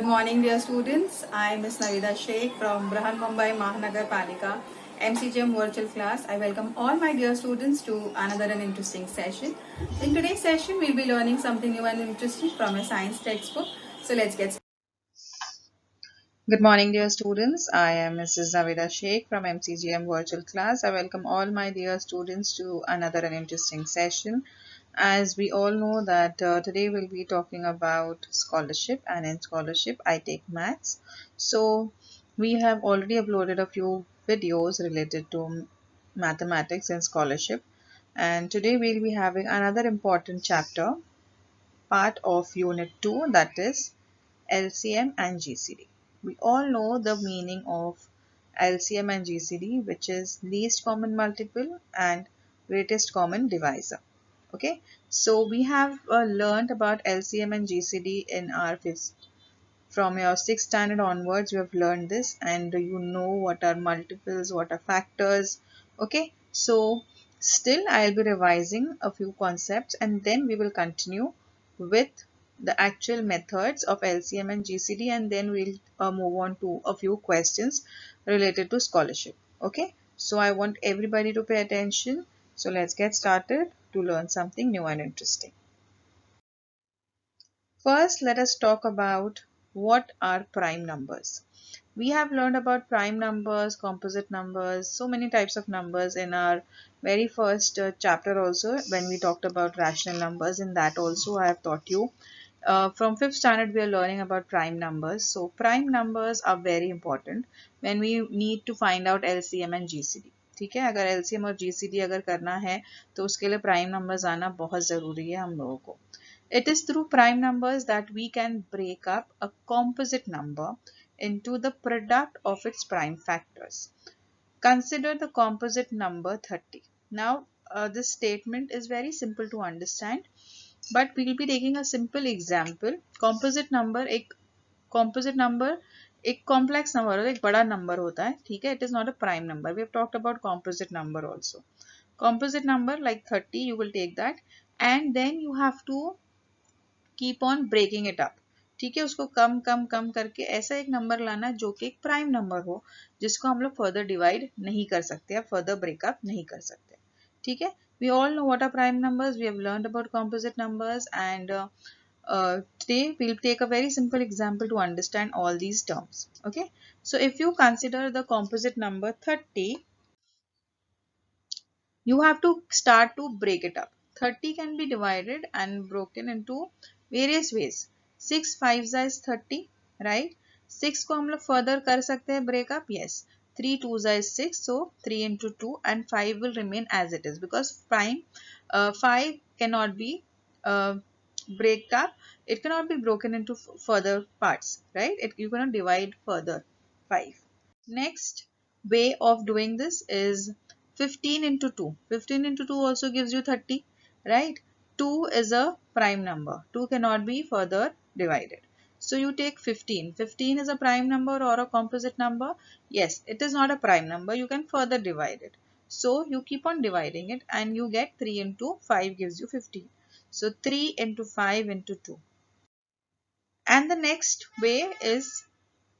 morning, dear students. I am Ms. Navida Sheikh from Brahan Mumbai Mahanagar Palika MCGM virtual class. I welcome all my dear students to another and interesting session. In today's session, we'll be learning something new and interesting from a science textbook. So let's get started. Good morning, dear students. I am Mrs. Navida Sheikh from MCGM virtual class. I welcome all my dear students to another and interesting session. As we all know that today we'll be talking about scholarship, and in scholarship I take maths. So we have already uploaded a few videos related to mathematics and scholarship, and today we'll be having another important chapter, part of unit 2, that is LCM and GCD. We all know the meaning of LCM and GCD, which is least common multiple and greatest common divisor. Okay, so we have learned about LCM and GCD in our fifth. From your sixth standard onwards, you have learned this, and you know what are multiples, what are factors. Okay, so still I'll be revising a few concepts, and then we will continue with the actual methods of LCM and GCD, and then we'll move on to a few questions related to scholarship. Okay, so I want everybody to pay attention. So let's get started to learn something new and interesting. First, let us talk about what are prime numbers. We have learned about prime numbers, composite numbers, so many types of numbers in our very first chapter also, when we talked about rational numbers. In that also I have taught you. From fifth standard we are learning about prime numbers. So prime numbers are very important when we need to find out LCM and GCD. ठीक है, अगर LCM और GCD अगर करना है तो उसके लिए प्राइम नंबर्स आना बहुत ज़रूरी है हम लोगों को. It is through prime numbers that we can break up a composite number into the product of its prime factors. Consider the composite number 30. Now, this statement is very simple to understand, but we will be taking a simple example. Composite number एक complex number होता है, एक बड़ा number होता है, ठीक है? It is not a prime number. We have talked about composite number also. Composite number like 30, you will take that, and then you have to keep on breaking it up. ठीक है, उसको कम कम कम करके ऐसा एक नंबर लाना जो कि एक प्राइम नंबर हो, जिसको हम लोग फर्दर डिवाइड नहीं कर सकते या फर्दर ब्रेकअप नहीं कर सकते. ठीक है, we all know what are prime numbers. We have learned about composite numbers, and today we'll take a very simple example to understand all these terms. Okay, so if you consider the composite number 30, you have to start to break it up. 30 can be divided and broken into various ways. 6 5s is 30, right? 6 को हम लोग further कर सकते हैं break up, yes. 3 2s is 6, so 3 into 2, and 5 will remain as it is because prime 5 cannot be break up. It cannot be broken into further parts, right? You cannot divide further 5. Next way of doing this is 15 into 2. 15 into 2 also gives you 30, right? 2 is a prime number. 2 cannot be further divided. So you take 15. 15 is a prime number or a composite number? Yes, it is not a prime number. You can further divide it. So you keep on dividing it and you get 3 into 5 gives you 15. So 3 into 5 into 2. And the next way is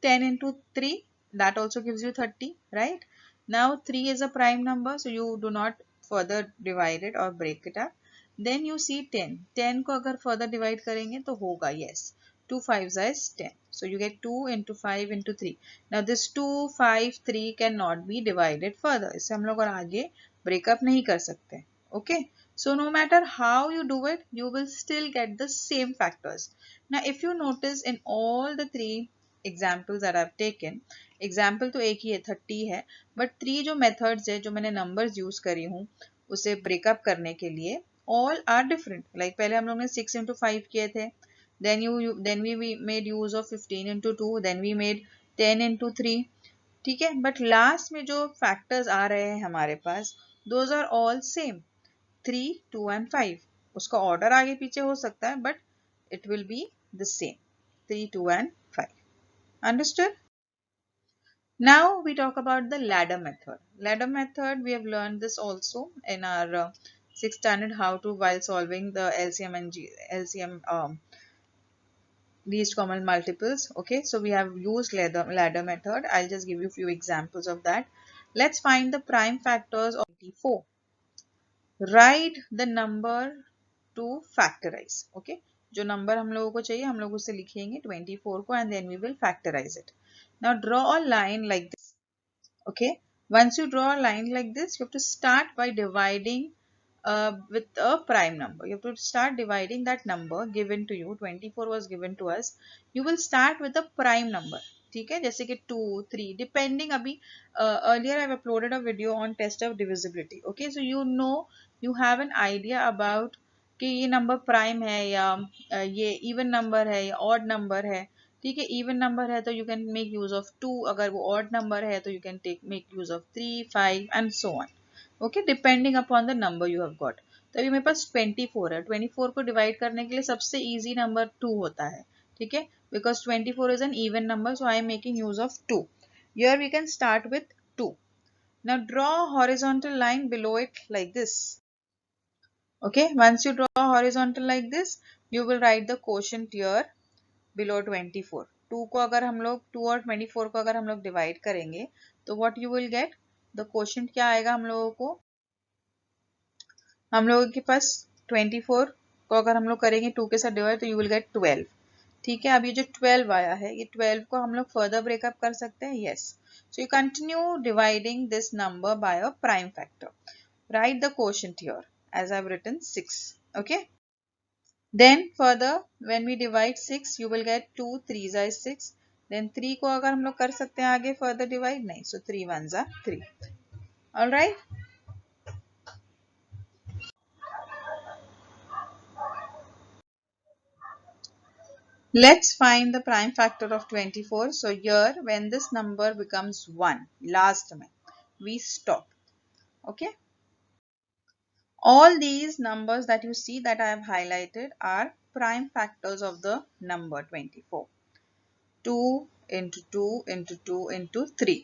10 into 3, that also gives you 30, right? Now 3 is a prime number, so you do not further divide it or break it up. Then you see 10. 10 को अगर further divide करेंगे तो होगा, yes. 2 5s is 10. So you get 2 into 5 into 3. Now this 2, 5, 3 cannot be divided further. इससे हम लोग और आगे break up नहीं कर सकते. Okay. So no matter how you do it, you will still get the same factors. Now if you notice in all the three examples that I've taken, example तो एक ही है 30 है, but three जो methods है जो मैंने numbers use करी हूँ उसे break up करने के लिए, all are different. Like पहले हम लोग ने 6 into 5 किए थे, then we made use of 15 into 2, then we made 10 into 3. ठीक है, but last में जो factors आ रहे हैं हमारे पास, those are all same. 3, 2 and 5. उसका order आगे पीछे हो सकता है, but it will be the same. 3, 2 and 5. Understood? Now we talk about the ladder method. Ladder method, we have learned this also in our 6th standard, how to while solving the LCM and LCM least common multiples. Okay, so we have used ladder method. I'll just give you a few examples of that. Let's find the prime factors of 24. Write the number to factorize. Okay, जो number हम लोगों को चाहिए हम लोग उसे लिखेंगे 24 को and then we will factorize it. Now draw a line like this. Okay, once you draw a line like this, you have to start by dividing with a prime number. You have to start dividing that number given to you. 24 was given to us. You will start with a prime number. ठीक है, जैसे कि 2, 3 depending. अभी earlier I've uploaded a video on test of divisibility. Okay, so you know, you have an idea about कि ये number prime है या ये even number है या odd number है. ठीक है, इवन नंबर है तो you can make use of 2, अगर वो ऑड नंबर है तो you can make use of 3, 5 and so on. Okay, depending upon the number you have got. तो अभी मेरे पास 24 है. 24 को डिवाइड करने के लिए सबसे इजी नंबर 2 होता है. ठीक है, because 24 is an even number, so I am making use of 2. Here we can start with 2. Now draw horizontal line below it like this. Okay, once you draw horizontal like this, you will write the quotient here below 24. 2 को अगर हम लोग 2 और 24 को अगर हम लोग divide करेंगे तो what you will get, the quotient क्या आएगा हम लोगों को, हम लोगों के पास 24 को अगर हम लोग करेंगे 2 के साथ डिवाइड तो you will get 12. ठीक है, अब ये जो 12 आया है ये 12 को हम लोग फर्दर ब्रेकअप कर सकते हैं. yes, so you continue dividing this number by a prime factor. Write the quotient here as I've written 6. Okay, then further when we divide 6 you will get 2 3s are 6. then 3 को अगर हम लोग कर सकते हैं आगे further divide, नहीं, so 3 1s are 3. all right, let's find the prime factor of 24. so here when this number becomes 1 last में we stop. okay, all these numbers that you see that I have highlighted are prime factors of the number 24. 2 into 2 into 2 into 3.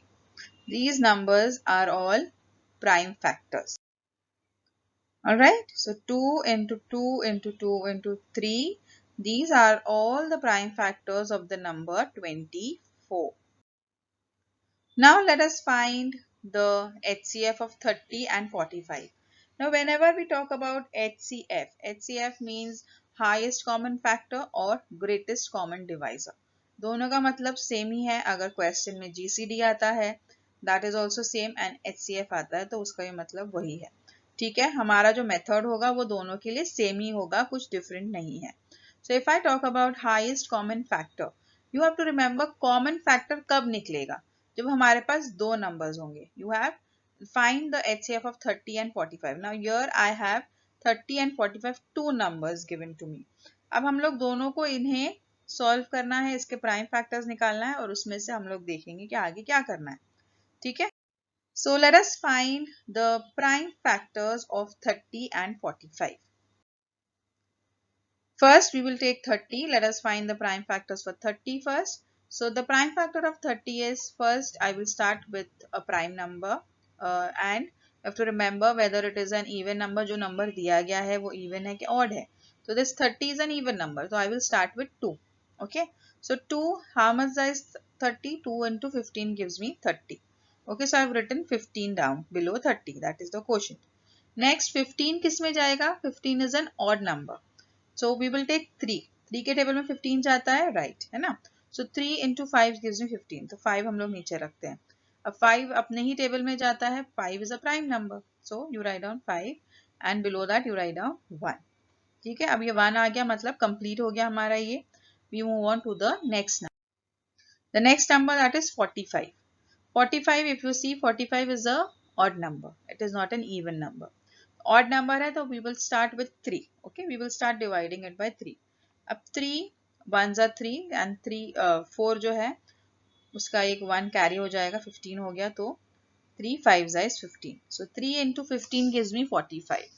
These numbers are all prime factors. Alright, so 2 into 2 into 2 into 3. These are all the prime factors of the number 24. Now let us find the HCF of 30 and 45. Now whenever we talk about HCF means highest common factor or greatest common divisor. दोनों का मतलब same ही है. अगर question में GCD आता है that is also same and HCF आता है तो उसका भी मतलब वही है. ठीक है, हमारा जो मेथड होगा वो दोनों के लिए सेम ही होगा, कुछ डिफरेंट नहीं है. So if I talk about highest common factor, you have to remember common factor कब निकलेगा, जब हमारे पास दो नंबर्स होंगे. You have find the HCF of 30 and 45. Now here I have 30 and 45 two numbers given to me. अब हम लोग दोनों को इन्हें सॉल्व करना है, इसके प्राइम फैक्टर्स निकालना है और उसमें से हम लोग देखेंगे कि आगे क्या करना है. ठीक है, so let us find the prime factors of 30 and 45. First, we will take 30. Let us find the prime factors for 30 first. So, the prime factor of 30 is, first, I will start with a prime number and you have to remember whether it is an even number. जो number दिया गया है वो even है कि odd है. So, this 30 is an even number. So, I will start with 2. Okay. So, 2, how much is 30? 2 into 15 gives me 30. Okay. So, I have written 15 down below 30. That is the quotient. Next, 15 किस में जाएगा? 15 is an odd number. So we will take 3. 3 के table में 15 जाता है, right है ना. So 3 into 5 gives me 15. तो 5 हम लोग नीचे रखते हैं. अब 5 अपने ही टेबल में जाता है. 5 is a prime number. So you write down 5 and below that you write down 1. ठीक है, अब ये 1 आ गया मतलब कंप्लीट हो गया हमारा ये. We move on to the next number. The next number, that is 45. 45, if you see, 45 is a odd number. It is not an even number. Odd number है तो we will start with 3. Okay, we will start dividing it by 3. अब 3 1s are 3 and 4 जो है उसका एक 1 carry हो जाएगा, 15 हो गया, तो 3 5s is 15. So 3 into 15 gives me 45.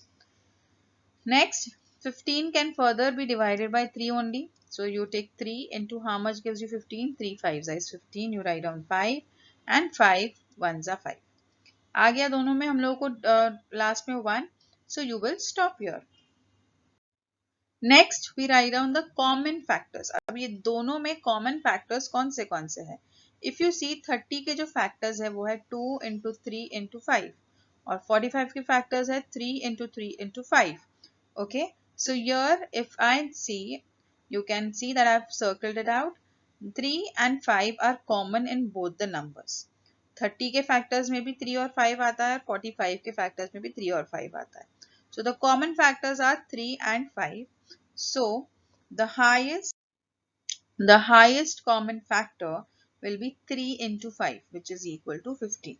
Next, 15 can further be divided by 3 only. So you take 3 into how much gives you 15? 3 5s is 15. You write down 5 and 5 1s are 5. आ गया दोनों में हम लोगों को लास्ट में 1. So you will stop here. Next we write down the common factors. अब ये दोनों में कॉमन फैक्टर्स कौन से हैं? इफ यू सी 30 के जो फैक्टर्स है वो है 2 इंटू 3 इंटू 5 और 45 के फैक्टर्स है 3 into 3 into 5. Okay, so here if I see, you can see that I have circled it out. 3 and 5 are common in both the numbers. 30 के factors में भी 3 और 5 आता है, 45 के factors में भी 3 और 5 आता है. So the common factors are 3 and 5. So the highest common factor will be 3 into 5 which is equal to 15.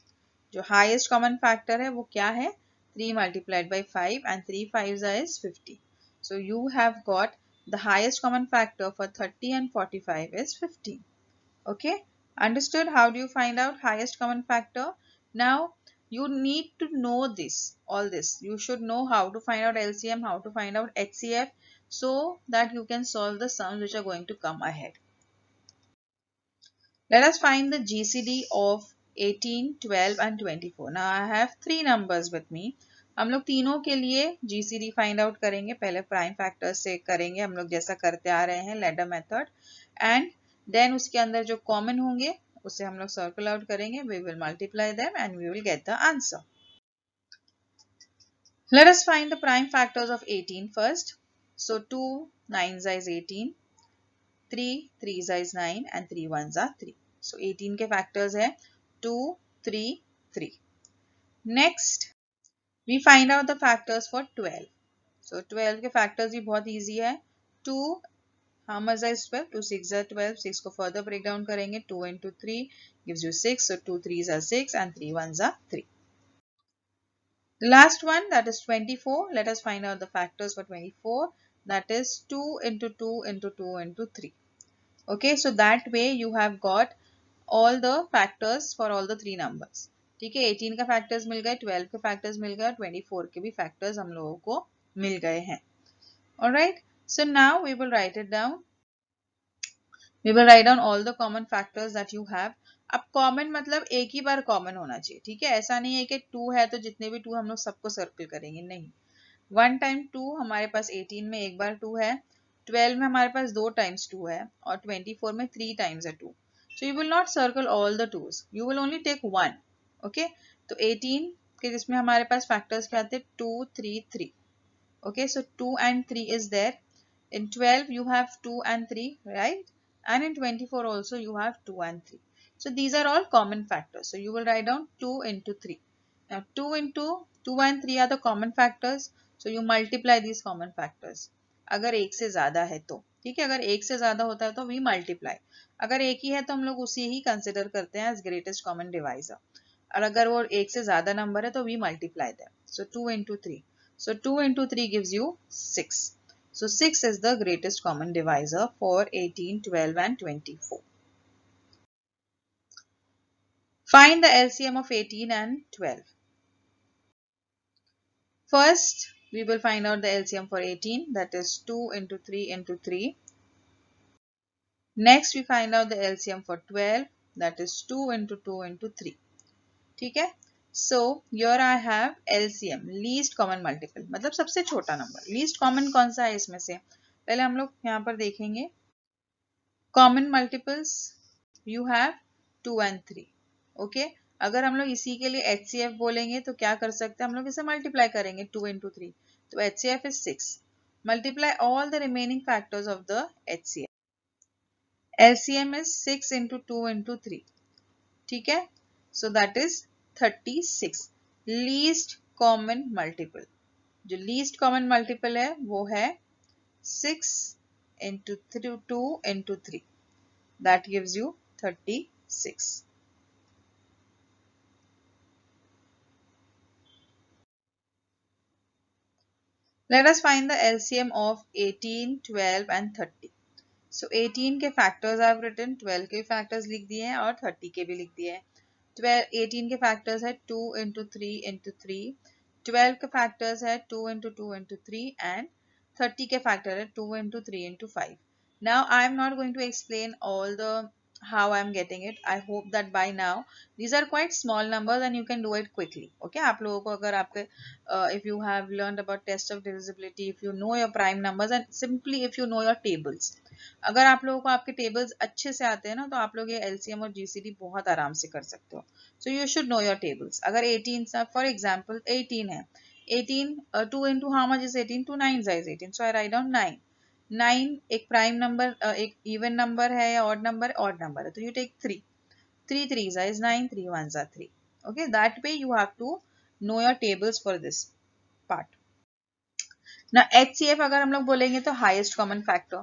जो highest common factor है वो क्या है? 3 multiplied by 5 and 3 5s is 50. So you have got the highest common factor for 30 and 45 is 15. Okay, understood? How do you find out highest common factor? Now you need to know this, all this. You should know how to find out LCM, how to find out HCF, so that you can solve the sums which are going to come ahead. Let us find the GCD of 18, 12 and 24. Now I have three numbers with me. हम लोग तीनों के लिए GCD find out करेंगे. पहले prime factors से करेंगे, हम लोग जैसा करते आ रहे हैं ladder method, and then उसके अंदर जो common होंगे उसे हम लोग circle out करेंगे. We will multiply them and we will get the answer. Let us find the prime factors of 18 first. So 2 9s is 18, 3 3s is 9 and 3 1s are 3. So 18 के factors है 2, 3, 3. Next, we find out the factors for 12. So 12 के factors भी बहुत easy है. 2, how much is 12? 2 6 are 12. 6 को further break down करेंगे. 2 into 3 gives you 6. So 2 3s are 6 and 3 1s are 3. The last one, that is 24. Let us find out the factors for 24. That is 2 into 2 into 2 into 3. Okay, so that way you have got all the factors for all the three numbers. ठीक है, 18 का factors मिल गए, 12 के factors मिल गए, 24 के भी factors हम लोगों को मिल गए हैं. Alright, so now we will write it down. We will write down all the common factors that you have. अब common मतलब एक ही बार common होना चाहिए. ठीक है, ऐसा नहीं है कि 2 है तो जितने भी 2 हम लोग सबको circle करेंगे, नहीं. 1 time 2 हमारे पास 18 में एक बार 2 है, 12 में हमारे पास 2 times 2 है और 24 में 3 times है 2. So you will not circle all the 2s. You will only take one. Okay. तो 18 के जिसमें हमारे पास factors क्या आते हैं 2, 3, 3. Okay. So 2 and 3 is there. In 12 you have 2 and 3, right? And in 24 also you have 2 and 3. So these are all common factors. So you will write down 2 into 3. Now 2 into 2 and 3 are the common factors. So you multiply these common factors. अगर एक से ज्यादा है तो ठीक है, अगर एक से ज्यादा होता है तो we multiply. अगर एक ही है तो हम लोग उसी ही कंसिडर करते हैं as greatest common divisor. और अगर वो एक से ज्यादा नंबर है तो we multiply them. So 2 into 3. So 2 into 3 gives you 6. So 6 is the greatest common divisor for 18, 12 and 24. Find the LCM of 18 and 12. First, we will find out the LCM for 18, that is 2 into 3 into 3. Next, we find out the LCM for 12, that is 2 into 2 into 3. ठीक है? So, here I have LCM, least common multiple, मतलब सबसे छोटा number. Least common कौन सा है इसमें से? पहले हम लोग यहाँ पर देखेंगे. Common multiples, you have 2 and 3. Okay? अगर हम लोग इसी के लिए HCF बोलेंगे तो क्या कर सकते हैं हम लोग इसे मल्टीप्लाई करेंगे 2 into 3. तो HCF is 6. Multiply all the remaining factors of the HCF. LCM is 6 into 2 into 3. ठीक है, so that is 36. Least common multiple, जो least common multiple है वो है 6 into 2 into 3. That gives you 36. Let us find the LCM of 18, 12 and 30. So 18 के factors I have written, 12 के factors लिख दिए हैं और 30 के भी लिख दिए हैं. 18 के factors है 2 into 3 into 3. 12 के factors है 2 into 2 into 3 and 30 के factor है 2 into 3 into 5. Now I am not going to explain all the how I am getting it. I hope that by now these are quite small numbers and you can do it quickly. Okay, आप लोगों को अगर आपके if you have learned about test of divisibility, if you know your prime numbers and simply if you know your tables, अगर आप लोगों को आपके tables अच्छे से आते हैं ना तो आप लोग ये LCM और GCD बहुत आराम से कर सकते हो. So you should know your tables. अगर 18 for example 18 है, 18 2 into how much is 18? 2 9s is 18. So I write down 9. 9 एक प्राइम नंबर एक इवन नंबर है या ऑड नंबर है तो you take 3. 3 3s is 9, 3 1s are 3. Okay, that way you have to know your tables for this part. ना HCF अगर हम लोग बोलेंगे तो हाईएस्ट कॉमन फैक्टर.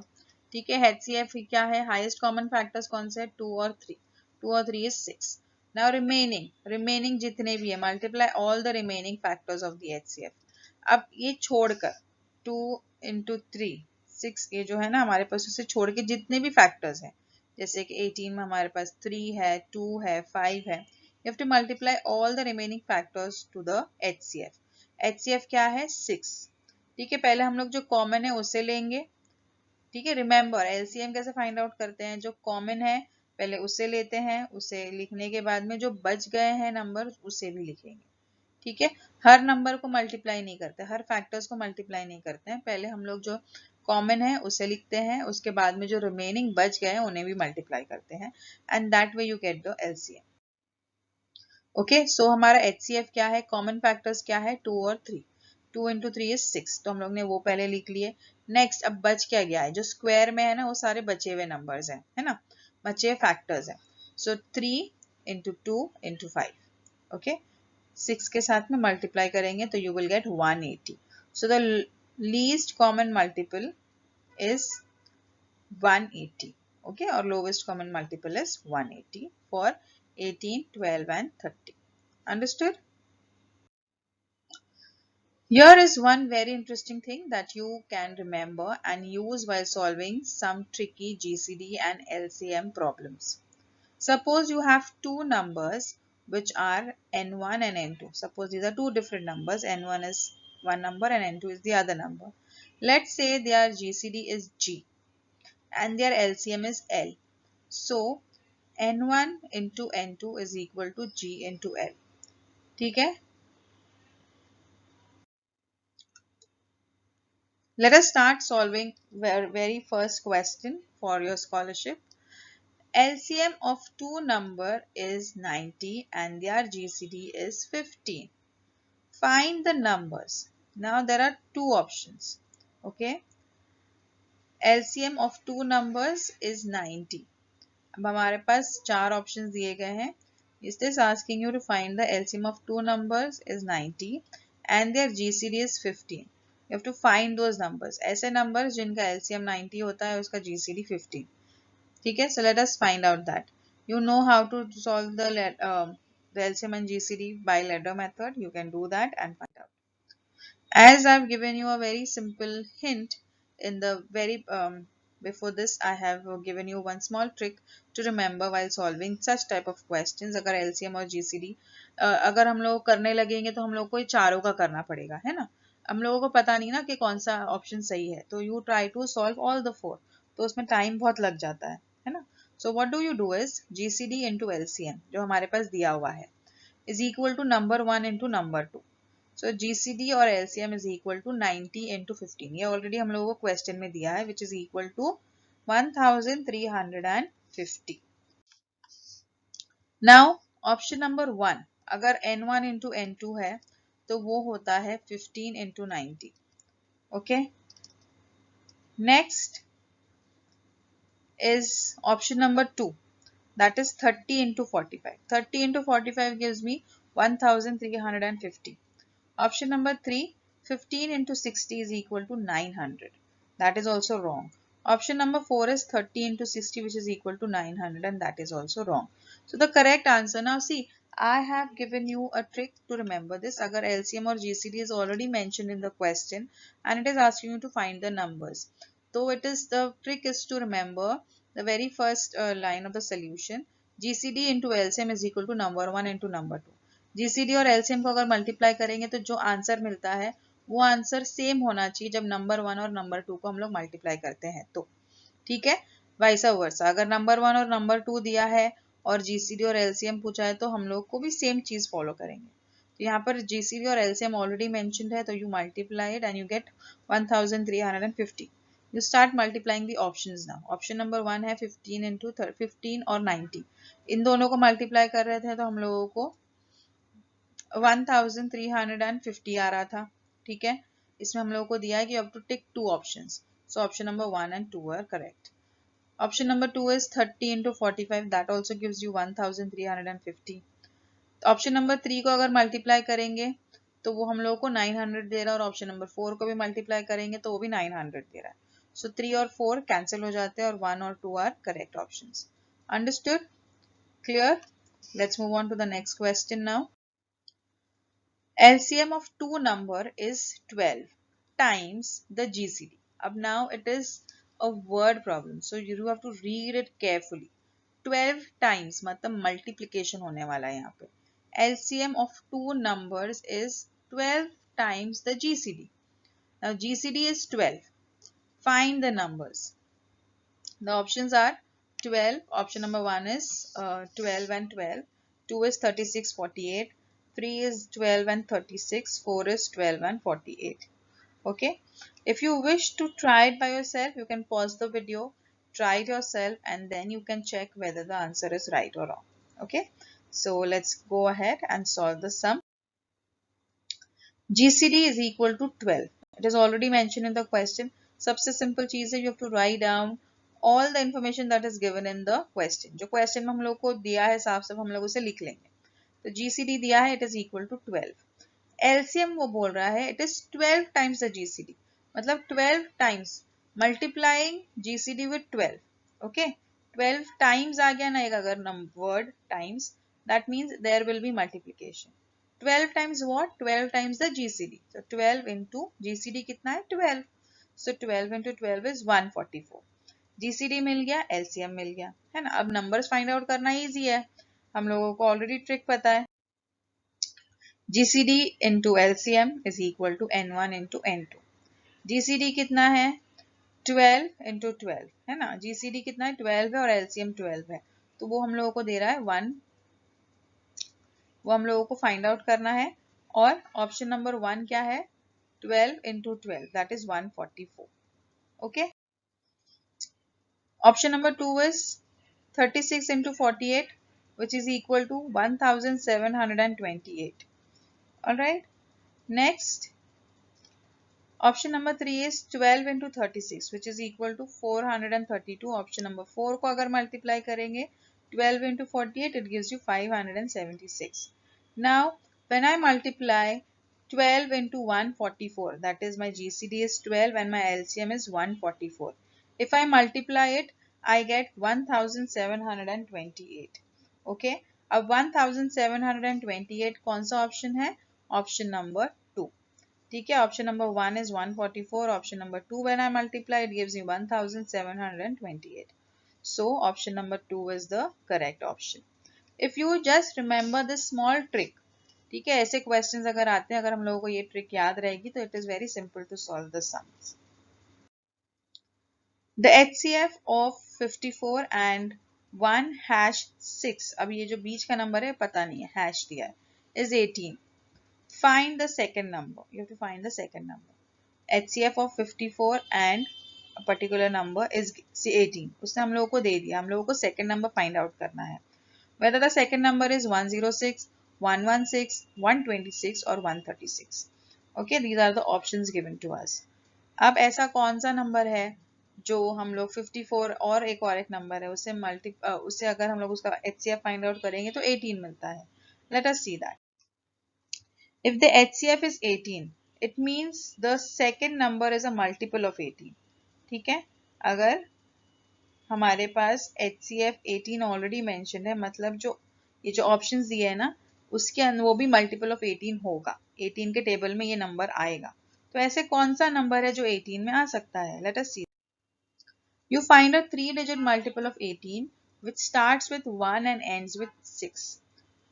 ठीक है, HCF क्या है? हाईएस्ट कॉमन फैक्टर्स कौन से है? 2 और 3. 2 और 3 is 6. Now रिमेनिंग जितने भी है multiply all the remaining factors of the HCF. अब ये छोड़कर 2 into 3 6 ये जो है ना हमारे पास, उसे छोड़ के जितने भी फैक्टर्स हैं जैसे कि 18 में हमारे पास 3 है, 2 है, 5 है, you have to multiply all the remaining factors to the HCF. HCF क्या है? 6. ठीक है, पहले हम लोग जो कॉमन है उसे लेंगे. ठीक है, रिमेंबर एलसीएम कैसे फाइंड आउट करते हैं? जो कॉमन है पहले उसे लेते हैं, उसे लिखने के बाद में जो बच गए हैं नंबर उसे भी लिखेंगे. ठीक है, हर नंबर को मल्टीप्लाई नहीं करते, हर फैक्टर्स को मल्टीप्लाई नहीं करते हैं. पहले हम लोग जो कॉमन है उसे लिखते हैं, उसके बाद में जो रिमेनिंग बच गए हैं उन्हें भी मल्टीप्लाई करते हैं and that way you get the LCM. Okay, so हमारा एचसीएफ क्या है? कॉमन फैक्टर्स क्या है? 2 और 3. 2 into 3 is 6. तो हम लोग ने वो पहले लिख लिए. नेक्स्ट अब बच क्या गया है? जो स्क्वायर में है ना वो सारे बचे हुए नंबर्स हैं, है ना, बचे हुए फैक्टर्स हैं. सो 3 into 2 into 5. ओके, 6 के साथ में मल्टीप्लाई करेंगे तो you will get 180. So the least common multiple is 180. Okay, or lowest common multiple is 180 for 18, 12 and 30. Understood? Here is one very interesting thing that you can remember and use while solving some tricky GCD and LCM problems. Suppose you have two numbers which are n1 and n2. Suppose these are two different numbers. n1 is one number and n2 is the other number. Let's say their GCD is G and their LCM is L. So n1 into n2 is equal to G into L. ठीक है? Let us start solving very first question for your scholarship. LCM of two number is 90 and their GCD is 15. Find the numbers. Now there are two options. Okay. LCM of two numbers is 90. अब हमारे पास चार options दिए गए हैं. Is this asking you to find the LCM of two numbers is 90 and their GCD is 15. You have to find those numbers. ऐसे numbers जिनका LCM 90 होता है उसका GCD 15. ठीक है, so let us find out that. You know how to solve the LCM and GCD by ladder method. You can do that and find out. As I've given you a very simple hint in the very before this, I have given you one small trick to remember while solving such type of questions. अगर LCM और GCD अगर हम लोग करने लगेंगे तो हम लोग को ये चारों का करना पड़ेगा, है ना. हम लोगों को पता नहीं ना कि कौन सा ऑप्शन सही है, तो you try to solve all the 4. तो उसमें टाइम बहुत लग जाता है ना. So what do you do is GCD into LCM जो हमारे पास दिया हुआ है is equal to number 1 into number 2. So GCD और LCM is equal to 90 into 15. ये ऑलरेडी हम लोगों को क्वेश्चन में दिया है which is equal to 1350. Now option number 1 अगर n1 into n2 है तो वो होता है 15 into 90. Okay. Next is option number 2, that is 30 into 45. 30 into 45 gives me 1350. Option number 3, 15 into 60 is equal to 900. That is also wrong. Option number 4 is 30 into 60 which is equal to 900 and that is also wrong. So the correct answer, now see, I have given you a trick to remember this. Agar LCM or GCD is already mentioned in the question and it is asking you to find the numbers. So it is, the trick is to remember the very first line of the solution. GCD into LCM is equal to number 1 into number 2. GCD और LCM को अगर multiply करेंगे तो जो answer मिलता है वो answer same होना चाहिए जब नंबर 1 और नंबर 2 को हम लोग मल्टीप्लाई करते हैं तो. ठीक है, वैसा वर्सा अगर नंबर 1 और नंबर 2 दिया है और जीसीडी और एलसीएम पूछा है तो हम लोग को भी सेम चीज फॉलो करेंगे। तो यहाँ पर जीसीडी और एलसीएम ऑलरेडी मेंशन्ड है, तो you multiply it and you get 1350। You start multiplying the options now. Option number 1 है 15 into 15 और 90। इन दोनों को मल्टीप्लाई कर रहे थे तो हम लोगों को 1350 आ रहा था। ठीक है, इसमें हम लोगों को दिया है कि अब to tick 2 options. So option number 1 and 2 are correct. Option number 2 is 30 into 45. That also gives you 1350. Option number 3 को अगर मल्टीप्लाई करेंगे तो वो हम लोगों को 900 दे रहा है, और ऑप्शन नंबर 4 को भी मल्टीप्लाई करेंगे तो वो भी 900 दे रहा है। सो 3 और 4 कैंसिल हो जाते हैं और 1 और 2 are correct options. Understood? Clear? Let's move on to the next question now. LCM of two number is 12 times the GCD. Ab now it is a word problem, so you have to read it carefully. 12 times मतलब multiplication होने वाला है यहाँ पे। LCM of two numbers is 12 times the GCD. Now GCD is 12. Find the numbers. The options are 12. Option number 1 is 12 and 12. 2 is 36, 48. 3 is 12 and 36. 4 is 12 and 48. Okay. If you wish to try it by yourself, you can pause the video, try it yourself, and then you can check whether the answer is right or wrong. Okay. So let's go ahead and solve the sum. GCD is equal to 12. It is already mentioned in the question. सबसे simple चीज़ है, you have to write down all the information that is given in the question. जो question में हम लोग को दिया है साफ साफ हम लोग उसे लिख लेंगे। तो GCD दिया है, it is equal to 12. LCM वो बोल रहा है it is 12 times the GCD. मतलब 12 times multiplying GCD with 12. Okay, 12 times आ गया ना एक अगर word times, that means there will be multiplication. 12 times what? 12 times the GCD. So 12 into GCD कितना है? 12. So 12 into 12 is 144. GCD मिल गया, LCM मिल गया, है ना। अब नंबर्स फाइंड आउट करना इजी है, हम लोगों को ऑलरेडी ट्रिक पता है। GCD into LCM is equal to N1 into N2. GCD कितना है? 12 into 12, है ना। GCD कितना है? 12 है और LCM 12 है, तो वो हम लोगों को दे रहा है 1, वो हम लोगों को फाइंड आउट करना है। और ऑप्शन नंबर 1 क्या है? 12 into 12, that is 144. Okay. Option number 2 is 36 into 48, which is equal to 1728. Alright. Next, option number 3 is 12 into 36, which is equal to 432. Option number 4 को अगर multiply करेंगे 12 into 48, it gives you 576. Now, when I multiply 12 into 144, that is my GCD is 12 and my LCM is 144. If I multiply it, I get 1728. Okay. अब 1728 कौन सा option है? Option number 2. ठीक है, option number 1 is 144. Option number 2 when I multiply it gives me 1728. So option number 2 is the correct option. If you just remember this small trick, ठीक है, ऐसे questions अगर आते हैं, अगर हम लोगों को ये ट्रिक याद रहेगी तो it is very simple to solve the sums. The HCF of 54 and 1#6, अब ये जो बीच का नंबर है पता नहीं है, हैश दिया है, is 18. Find the second number. You have to find the second number. HCF of 54 and a particular number is 18. उसने हम लोगों को दे दिया, हम लोगों को second number find out करना है. Whether the second number is 106, 116, 126 or 136. Okay, these are the options given to us. अब ऐसा कौन सा नंबर है जो हम लोग 54 और एक नंबर है उससे अगर हम लोग उसका HCF फाइंड आउट करेंगे तो 18 मिलता है. Let us see that. If the HCF is 18, it means the second number is a multiple of 18. ठीक है, अगर हमारे पास HCF 18 ऑलरेडी मेंशन है, मतलब जो ये जो ऑप्शंस दिए है ना उसके अंदर वो भी मल्टीपल ऑफ 18 होगा, 18 के टेबल में ये नंबर आएगा. तो ऐसे कौन सा नंबर है जो 18 में आ सकता है? Let us see. You find a 3-digit multiple of 18 which starts with 1 and ends with 6,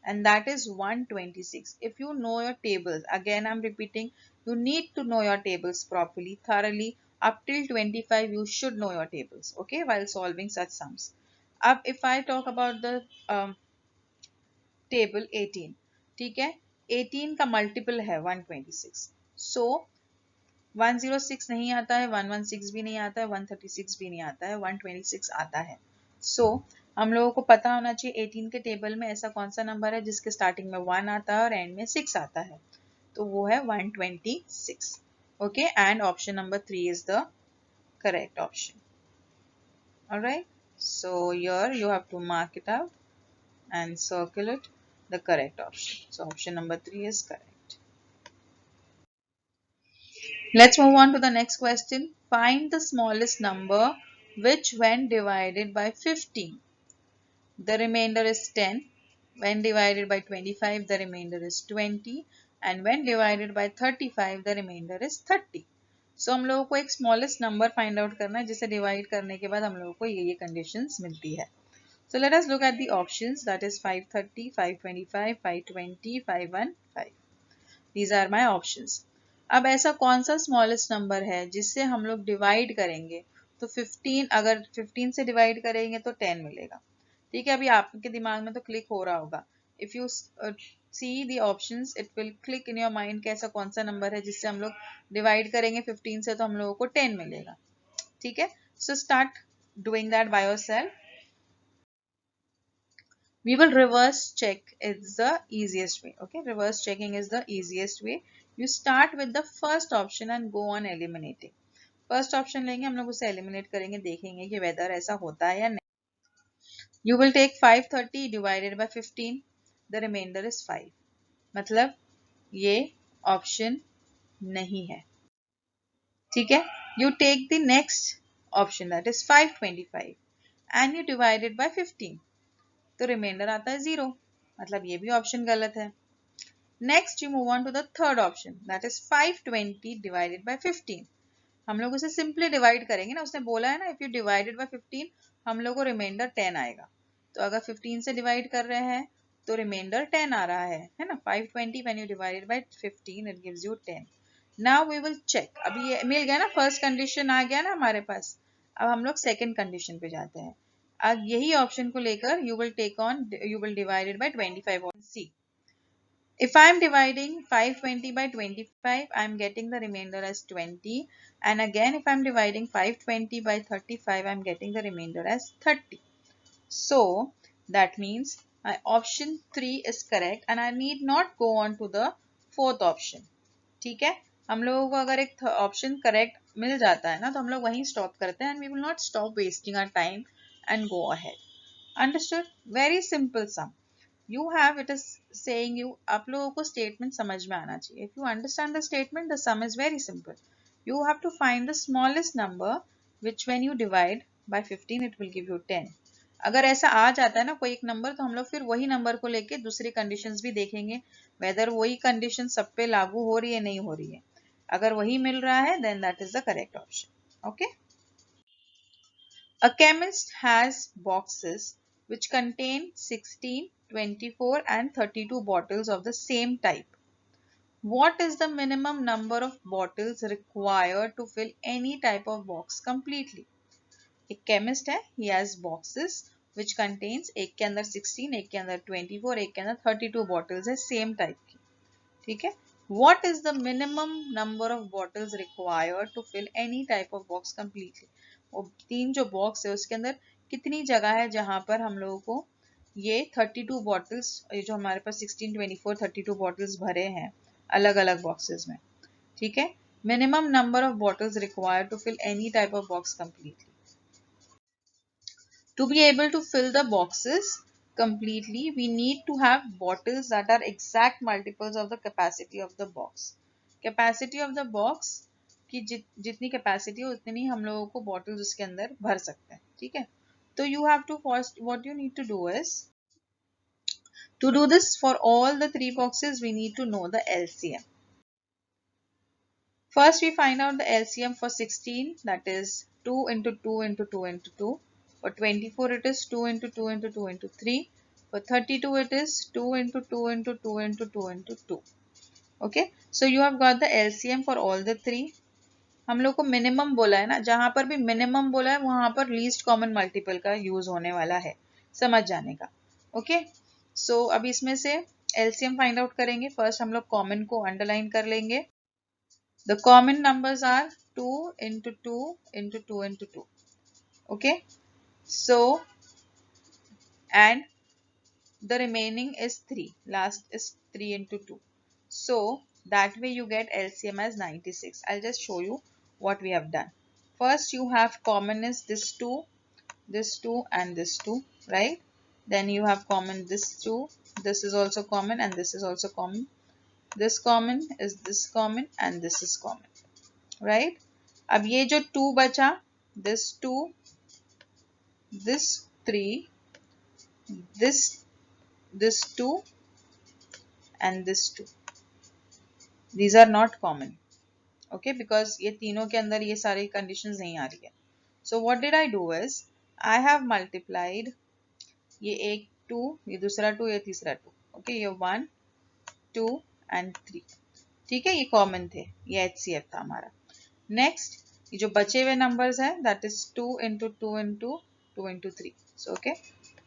and that is 126. If you know your tables, again I'm repeating, you need to know your tables properly, thoroughly. up till 25 you should know your tables, okay, while solving such sums. अब if I talk about the table 18, ठीक है, 18 का multiple है 126, so 106 नहीं आता है, 116 भी नहीं आता है, 136 भी नहीं आता है, 126 आता है. So हम लोगों को पता होना चाहिए 18 के टेबल में ऐसा कौन सा नंबर है जिसके स्टार्टिंग में 1 आता है और एंड में 6 आता है, तो वो है 126. Okay, and option number 3 is the correct option. Alright, so here you have to mark it out and circle it the correct option. So option number 3 is correct. Let's move on to the next question. Find the smallest number which when divided by 15 the remainder is 10, when divided by 25 the remainder is 20, and when divided by 35 the remainder is 30. So हम लोगों को एक smallest number find out करना है जिसे divide करने के बाद हम लोगों को ये conditions मिलती है. So let us look at the options, that is 530, 525, 520, 515. These are my options. अब ऐसा कौन सा smallest number है जिससे हम लोग divide करेंगे तो 15, अगर 15 से divide करेंगे तो 10 मिलेगा. ठीक है, अभी आपके दिमाग में तो क्लिक हो रहा होगा. If you see the options it will click in your mind कि ऐसा कौन सा नंबर है जिससे हम लोग डिवाइड करेंगे 15 से तो हम लोगों को 10 मिलेगा. ठीक है, so start doing that by yourself. We will reverse check, it's the easiest way. Okay, reverse checking is the easiest way. You start with the first option and go on eliminating. First option लेंगे, हम लोग उसे eliminate करेंगे, देखेंगे कि weather ऐसा होता है या नहीं. You will take 530 divided by 15, the remainder is 5. मतलब ये ऑप्शन नहीं है. ठीक है, you take the next option, that is 525 and you divide it by 15, तो रिमाइंडर आता है 0, मतलब ये भी ऑप्शन गलत है. Next you move on to the third option, that is 520 divided by 15. हम लोग उसे सिंपली डिवाइड करेंगे ना, उसने बोला है ना इफ यू डिवाइडेड बाय 15 हम लोग को रिमाइंडर 10 आएगा, तो अगर 15 से डिवाइड कर रहे हैं तो रिमाइंडर 10 आ रहा है ना. 520 when you divided by 15 it gives you 10. Now we will check. अभी ये मिल गया ना, फर्स्ट कंडीशन आ गया ना हमारे पास. अब हम लोग सेकंड कंडीशन पे जाते हैं. अब यही ऑप्शन को लेकर you will divide it by 25 on C. If I am dividing 520 by 25, I am getting the remainder as 20. And again, if I am dividing 520 by 35, I am getting the remainder as 30. So that means my option 3 is correct and I need not go on to the fourth option. ठीक है, हम लोगों को अगर एक option correct मिल जाता है ना तो हम लोग वहीं स्टॉप करते हैं and we will not stop wasting our time and go ahead. Understood? Very simple sum. You have, it is saying you, आप लोगों को statement समझ में आना चाहिए. If you understand the statement, the sum is very simple. You have to find the smallest number which when you divide by 15 it will give you 10. अगर ऐसा आ जाता है ना कोई एक नंबर तो हम लोग फिर वही नंबर को लेके दूसरी कंडीशंस भी देखेंगे वेदर वही कंडीशन सब पे लागू हो रही है नहीं हो रही है. अगर वही मिल रहा है then that is the correct option. Okay. A chemist has boxes which contain 16, 24 and 32 bottles of the same type. What is the minimum number of bottles required to fill any type of box completely? एक chemist है, he has boxes which contains एक के अंदर 16, एक के अंदर 24, एक के अंदर 32 bottles है same type की. ठीक है, what is the minimum number of bottles required to fill any type of box completely? वो तीन जो बॉक्स है उसके अंदर कितनी जगह है जहां पर हम लोगों को ये 32 बॉटल्स, ये जो हमारे पास 16, 24, 32 बॉटल्स भरे हैं अलग अलग बॉक्सेस में. ठीक है, minimum number of bottles required to fill any type of box completely. To be able to fill the boxes completely, we need to have bottles that are exact multiples of the capacity of the box. Capacity of the box की जितनी capacity हो उतनी हम लोगों को bottles उसके अंदर भर सकते हैं. ठीक है, तो you have to first, what you need to do is, to do this for all the three boxes we need to know the LCM. First we find out the LCM for 16, that is 2 into 2 into 2 into 2. For 24 it is 2 into 2 into 2 into 3. For 32 it is 2 into 2 into 2 into 2 into 2. Okay, so you have got the LCM for all the three. हम लोग को minimum बोला है ना, जहां पर भी minimum बोला है वहां पर लीस्ट कॉमन मल्टीपल का यूज होने वाला है, समझ जाने का। ओके, सो अब इसमें से एलसीएम फाइंड आउट करेंगे। फर्स्ट हम लोग कॉमन को अंडरलाइन कर लेंगे। The common numbers are 2 into 2 into 2 into 2. Okay, so and the remaining is 3, last is 3 into 2, so that way you get LCM as 96. I'll just show you what we have done. First you have common is this 2 and this 2, right? Then you have common this 2, this is also common and this is also common, this common is this common and this is common, right? अब ये जो 2 बचा, this 2, this 3, this 2 and this 2, these are not common. Okay, because ये तीनों के अंदर ये सारी conditions नहीं आ रही है. So what did I do is I have multiplied ये एक 2, ये दूसरा 2, ये तीसरा 2. Okay, ये 1 2 and 3. ठीक है, ये कॉमन थे, ये HCF था हमारा. नेक्स्ट ये जो बचे हुए नंबर्स है that is 2 into 2 into 2 into 3. So okay,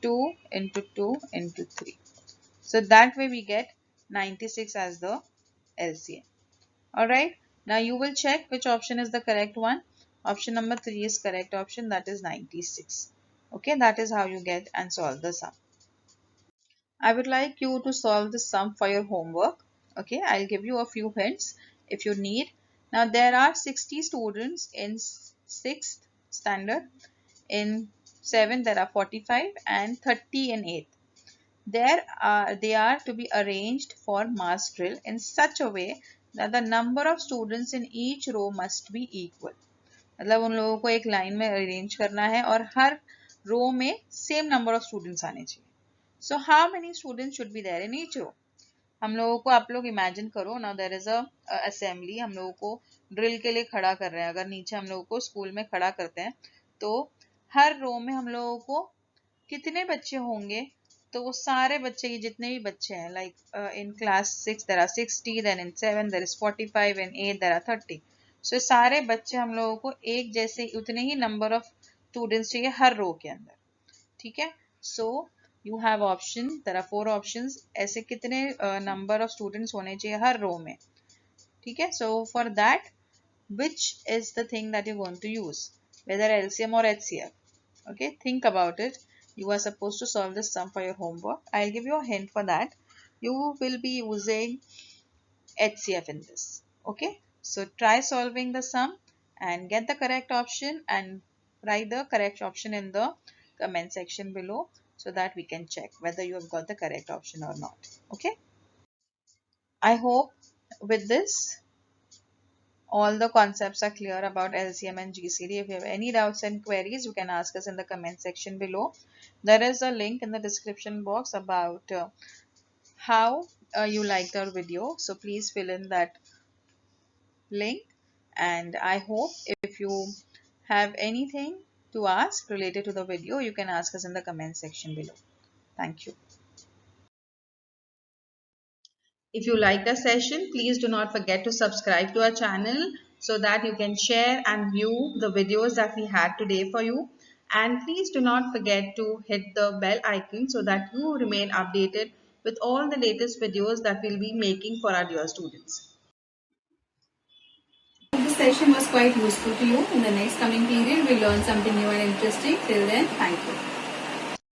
2 into 2 into 3. So that way we get 96 as the LCM. Alright, now you will check which option is the correct one. Option number 3 is correct option, that is 96. Okay, that is how you get and solve the sum. I would like you to solve the sum for your homework. Okay, I'll give you a few hints if you need. Now there are 60 students in 6th standard. In 7th there are 45 and 30 in 8th. They are to be arranged for mass drill in such a way that the number of students in each row must be equal. मतलब उन लोगों को एक line में arrange करना है और हर रो में सेम नंबर ऑफ स्टूडेंट्स आने चाहिए. So how many students should be there in each row? हम लोगों को, आप लोग इमेजिन करो ना, देयर इज अ असेंबली, हम लोगों को ड्रिल के लिए खड़ा कर रहे हैं. अगर नीचे हम लोगों को स्कूल में खड़ा करते हैं तो हर रो में हम लोगों को कितने बच्चे होंगे? तो वो सारे बच्चे, ये जितने भी बच्चे हैं, like in class 6 there are 60, then in 7 there is 45, in 8 there are 30. So सारे बच्चे हम लोगों को एक जैसे उतने ही नंबर ऑफ स्टूडेंट्स चाहिए हर रो के अंदर. ठीक है, so you have option, there are 4 options. ऐसे कितने नंबर ऑफ स्टूडेंट्स होने चाहिए हर रो में? ठीक है, so for that which is the thing that you're going to use, whether LCM or HCF? Okay, think about it. You are supposed to solve this sum for your homework. I'll give you a hint for that. You will be using HCF in this. Okay, so try solving the sum and get the correct option and write the correct option in the comment section below so that we can check whether you have got the correct option or not. Okay, I hope with this all the concepts are clear about LCM and GCD. If you have any doubts and queries, you can ask us in the comment section below. There is a link in the description box about how you liked our video. So please fill in that link. And I hope if you have anything to ask related to the video, you can ask us in the comment section below. Thank you. If you like the session, please do not forget to subscribe to our channel so that you can share and view the videos that we had today for you. And please do not forget to hit the bell icon so that you remain updated with all the latest videos that we'll be making for our dear students. This session was quite useful to you. In the next coming period, we'll learn something new and interesting. Till then, thank you.